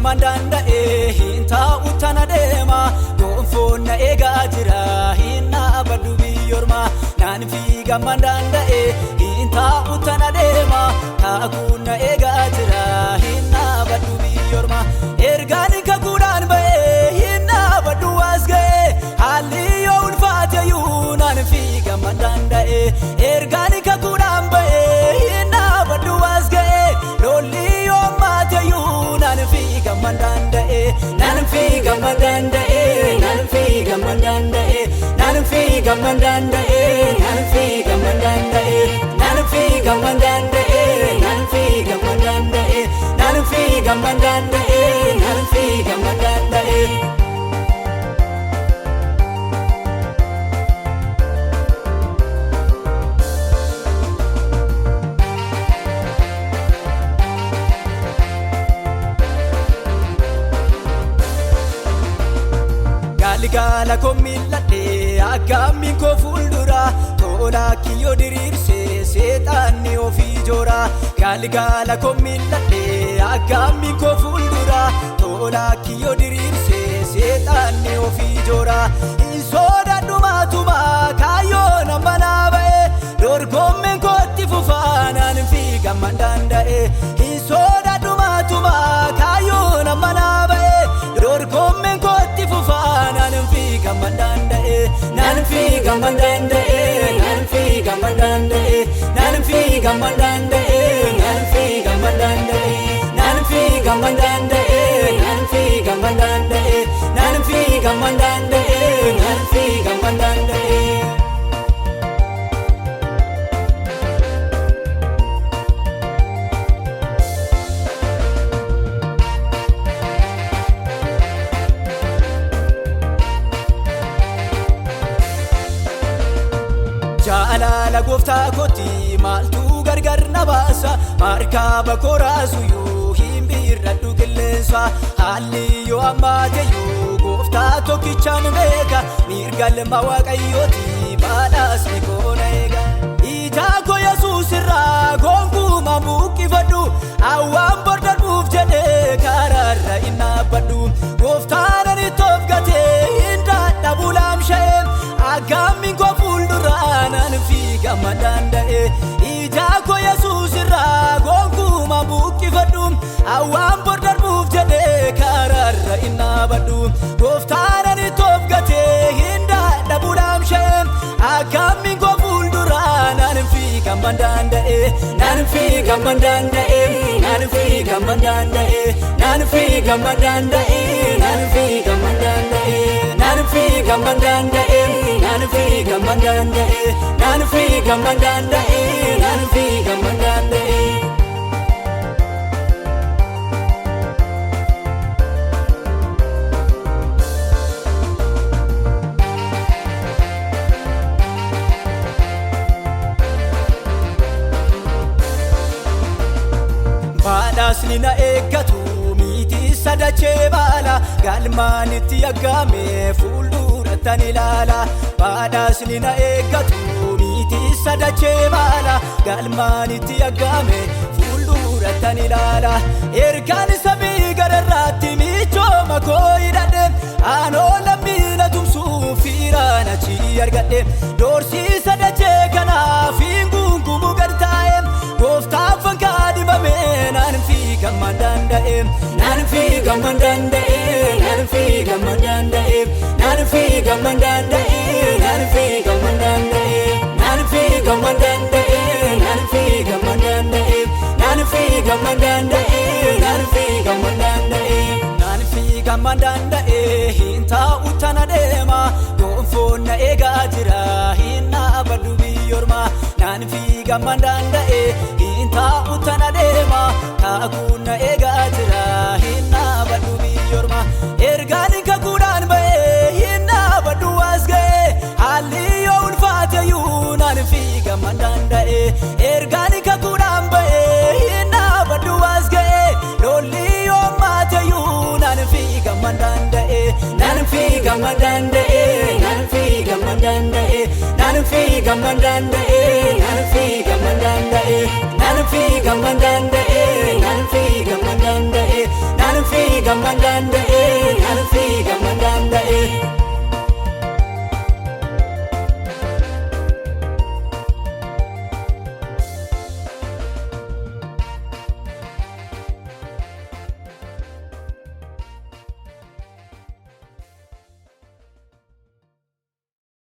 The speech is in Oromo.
gamman danda'e hin taa'u tana deema gonfoon na eegaa jira hin dhaabadhu biyyoormaa naan fiigamman danda'e hin taa'u tana deema kaakuun na eegaa jira hin dhaabadhu biyyoormaa ergaan kakuudhaan ba'e hin dhaabadhu as ga'e haalli yoo ulfaateyyuu naan fiigamman danda'e ergaan kakuudhaan ba'e hin dhaabadhu as ga'e lolli yoo maateyyuu naan fiigamman danda'e naan fiigamman danda'e naan fiigamman danda'e naan fiigamman danda'e naan fiigamman danda'e naan fiigamman danda'e naan fiigamman danda'e naan fiigamman danda'e naan fiigamman danda'e Gaala ko milladhe akkamii ko fuuldura tola kiyyoo diriirse seexanni ofii joora gaala ko milladhe akkamii ko fuuldura tola kiyyoo diriirse seexanni ofii joora sodaadhu maatuma kaayyoo nama naa ba'e dorgommeen kootti fufaanaan fiigamman danda'e sodaadhu maatuma kaayyoo nama naa ba'e dorgommeen kootti fufaanaan fiigamman danda'e naan fiigamman danda'e naan fiigamman danda'e naan fiigamman danda'e naan fiigamman danda'e naan fiigamman danda'e naan fiigamman danda'e naan fiigamman danda'e naan fiigamman danda'e Jaalala gooftaa kooti maaltu gargar na baasa markaba koraasuyyuu hin birradhu qilleensa haalli yoo ammaateyyuu gooftaa tokkichaan beeka mirgalma waaqayyooti badhaasni koona eega ijaa koo Yesuus irraa gonkumaa buqqifadhu awwaan bor darbuuf jedhee karaarra hin dhaabbadhu gooftaan ani toof gatee hin dadhabu laamsha'e akkamii koo fuuldura naan fiigamman danda'e ijaa koo Yesuus irraa gonkumaa buqqifadhu awwaan bor darbuuf jedhee karaarra hin dhaabadhu gooftaan ani toof gatee hin dadhabu laamsha'e akkamii koo fuuldura naan fiigamman danda'e naan fiigamman danda'e naan fiigamman danda'e naan fiigamman danda'e naan fiigamman danda'e naan fiigamman danda'e naan fiigamman danda'e naan fiigamman danda'e naan fiigamman danda'e badhaasni na eeggatu miti sadachee baala galmaanitti yaggame fuuldurattan ilaala badhaasni na eeggatu miti sadachee baala galmaanitti yaggame fuuldurattan ilaala ergaan samii gararraatti michooma koo hidhadhe aanoo lammiina tumsuuf fiiraan achi argadhe doorsii sadachee kanaaf hin gungumu gartaa'e gooftaan fankaa dibame naan fiigamman danda'e naan fiigamman danda'e naan fiigamman danda'e naan fiigamman danda'e naan fiigamman danda'e naan fiigamman danda'e naan fiigamman danda'e naan fiigamman danda'e naan fiigamman danda'e naan fiigamman danda'e hin taa'u tana deema gonfoon na eegaa jira hin dhaabadhu biyyoormaa naan fiigamman danda'e hin taa'u tana deema kaakuun na eegaa jira hin dhaabadhu biyyoormaa ergaan kakuudhaan ba'e hin dhaabadhu as ga'e haalli yoo ulfaateyyuu naan fiigamman danda'e ergaan kakuudhaan ba'e hin dhaabadhu as ga'e lolli yoo maateyyuu naan fiigamman danda'e naan fiigamman danda'e naan fiigamman danda'e naan fiigamman danda'e naan fiigamman danda'e naan fiigamman danda'e naan fiigamman danda'e naan fiigamman gammandaa